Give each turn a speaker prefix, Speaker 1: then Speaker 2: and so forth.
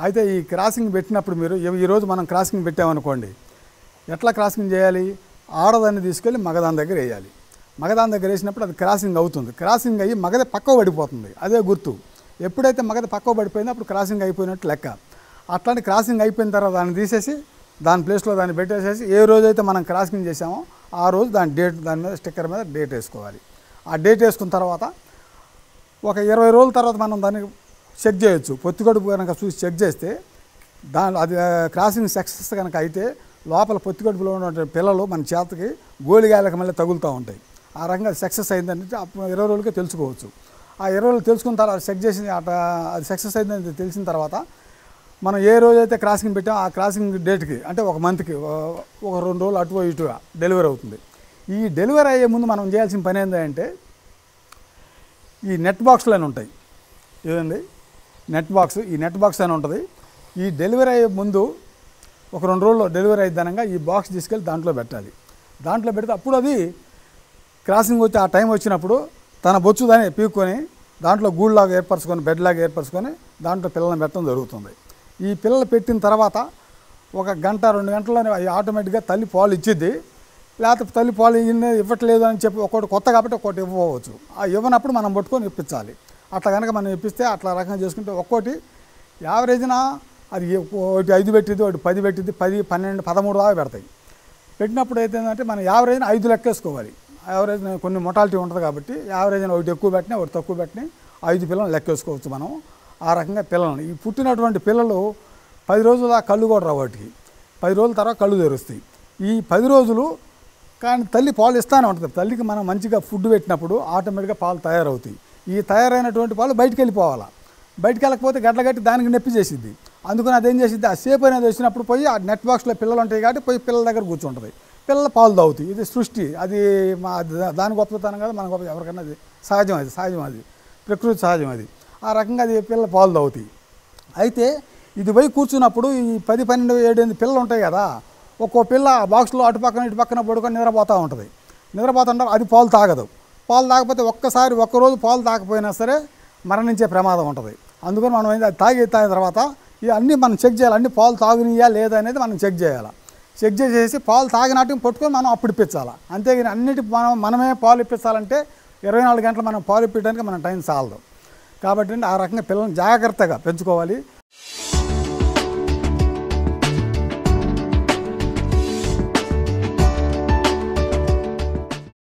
Speaker 1: అయితే ఈ క్రాసింగ్ పెట్టినప్పుడు మీరు ఈరోజు మనం క్రాసింగ్ పెట్టామనుకోండి, ఎట్లా క్రాసింగ్ చేయాలి? ఆడదాన్ని తీసుకెళ్ళి మగదాని దగ్గర వేయాలి. మగదాని దగ్గర వేసినప్పుడు అది క్రాసింగ్ అవుతుంది. క్రాసింగ్ అయ్యి మగది పక్కకు పడిపోతుంది. అదే గుర్తు. ఎప్పుడైతే మగది పక్కకు పడిపోయిందో అప్పుడు క్రాసింగ్ అయిపోయినట్టు లెక్క. అట్లాంటి క్రాసింగ్ అయిపోయిన తర్వాత దాన్ని తీసేసి దాని ప్లేస్లో దాన్ని పెట్టేసేసి ఏ రోజైతే మనం క్రాసింగ్ చేసామో ఆ రోజు దాని డేట్ దాని మీద స్టిక్కర్ మీద డేట్ వేసుకోవాలి. ఆ డేట్ వేసుకున్న తర్వాత ఒక 20 రోజుల తర్వాత మనం దాన్ని చెక్ చేయొచ్చు. పొత్తికడుపు కనుక చూసి చెక్ చేస్తే అది క్రాసింగ్ సక్సెస్ కనుక అయితే లోపల పొత్తికడుపులో ఉన్న పిల్లలు మన చేతకి గోలిగాయలకు మళ్ళీ తగులుతూ ఉంటాయి. ఆ రకంగా సక్సెస్ అయిందంటే 20 రోజులకే తెలుసుకోవచ్చు. ఆ 20 రోజులు తెలుసుకున్న తర్వాత చెక్ చేసి అది సక్సెస్ అయిందని తెలిసిన తర్వాత మనం ఏ రోజైతే క్రాసింగ్ పెట్టామో ఆ క్రాసింగ్ డేట్కి అంటే ఒక మంత్కి ఒక 2 రోజులు అటు ఇటుగా డెలివరీ అవుతుంది. ఈ డెలివరీ అయ్యే ముందు మనం చేయాల్సిన పని ఏంటంటే ఈ నెట్ బాక్స్లు అని ఉంటాయి. ఏదండి నెట్ బాక్స్, ఈ నెట్ బాక్స్ అని ఉంటుంది. ఈ డెలివరీ అయ్యే ముందు ఒక 2 రోజుల్లో డెలివరీ అయిద్దనంగా ఈ బాక్స్ తీసుకెళ్ళి దాంట్లో పెట్టాలి. దాంట్లో పెడితే అప్పుడు అది క్రాసింగ్ వచ్చి ఆ టైం వచ్చినప్పుడు తన బొచ్చు దాన్ని పీక్కొని దాంట్లో గూళ్ళలాగా ఏర్పరచుకొని బెడ్లాగా ఏర్పరచుకొని దాంట్లో పిల్లల్ని పెట్టడం జరుగుతుంది. ఈ పిల్లలు పెట్టిన తర్వాత ఒక గంట 2 గంటల్లోనే ఆటోమేటిక్గా తల్లి పాలు ఇచ్చిద్ది. లేకపోతే తల్లి పాలు ఇవ్వట్లేదు అని చెప్పి ఒకటి కొత్త కాబట్టి ఒకటి ఇవ్వవచ్చు. ఆ ఇవ్వనప్పుడు మనం పట్టుకొని ఇప్పించాలి. అట్లా కనుక మనం ఇప్పిస్తే అట్లా రకంగా చేసుకుంటే ఒక్కోటి యావరేజ్న అది ఒకటి 5 పెట్టిద్ది, ఒకటి 10 పెట్టిద్ది, 10, 12, 13 దాకా పెడతాయి. పెట్టినప్పుడు అయితే ఏంటంటే మనం యావరేజ్న 5 లెక్కేసుకోవాలి. యావరేజ్ కొన్ని మొటాలిటీ ఉంటుంది కాబట్టి యావరేజ్న ఒకటి ఎక్కువ పెట్టినా ఒకటి తక్కువ పెట్టినా 5 పిల్లలు లెక్కేసుకోవచ్చు మనం. ఆ రకంగా పిల్లలను ఈ పుట్టినటువంటి పిల్లలు 10 రోజుల దాకా కళ్ళు కూడా రావు. వాటికి 10 రోజుల తర్వాత కళ్ళు తెరుస్తాయి. ఈ 10 రోజులు కానీ తల్లి పాలు ఇస్తానే ఉంటుంది. తల్లికి మనం మంచిగా ఫుడ్ పెట్టినప్పుడు ఆటోమేటిక్గా పాలు తయారవుతాయి. ఈ తయారైనటువంటి పాలు బయటికి వెళ్ళిపోవాలా. బయటికి వెళ్ళకపోతే గడ్డ కట్టి దానికి నొప్పి చేసిద్ది. అందుకని అదేం చేసిద్ది, ఆ సేపు అనేది వచ్చినప్పుడు పోయి ఆ నెట్ బాక్స్లో పిల్లలు ఉంటాయి కాబట్టి పోయి పిల్లల దగ్గర కూర్చుంటుంది. పిల్లల పాలు తాగుతాయి. ఇది సృష్టి. అది దాని గొప్పతనం కదా, మన గొప్ప ఎవరికైనా అది సహజం. అది ప్రకృతి సహజం. అది ఆ రకంగా అది పిల్లల పాలు తాగుతాయి. అయితే ఇది పోయి కూర్చున్నప్పుడు ఈ 10, 12, 7 పిల్లలు ఉంటాయి కదా, ఒక్కో పిల్ల ఆ బాక్స్లో అటు పక్కన ఇటు పక్కన పడుకొని నిద్రపోతూ ఉంటుంది. నిద్రపోతుంటారు. అది పాలు తాగదు. పాలు తాగకపోతే ఒక్కరోజు పాలు తాగకపోయినా సరే మరణించే ప్రమాదం ఉంటుంది. అందుకని మనం అది తాగిన తర్వాత ఇవన్నీ మనం చెక్ చేయాలి. అన్ని పాలు తాగినయా లేదా అనేది మనం చెక్ చేయాలి. చెక్ చేసేసి పాలు తాగినట్టు పట్టుకొని మనం అప్పుడు ఇప్పించాలి. అంతేగాని అన్నిటి మనమే పాలు ఇప్పించాలంటే 24 గంటలు మనం పాలు ఇప్పించడానికి మన టైం చాలదు. కాబట్టి ఆ రకంగా పిల్లల్ని జాగ్రత్తగా పెంచుకోవాలి.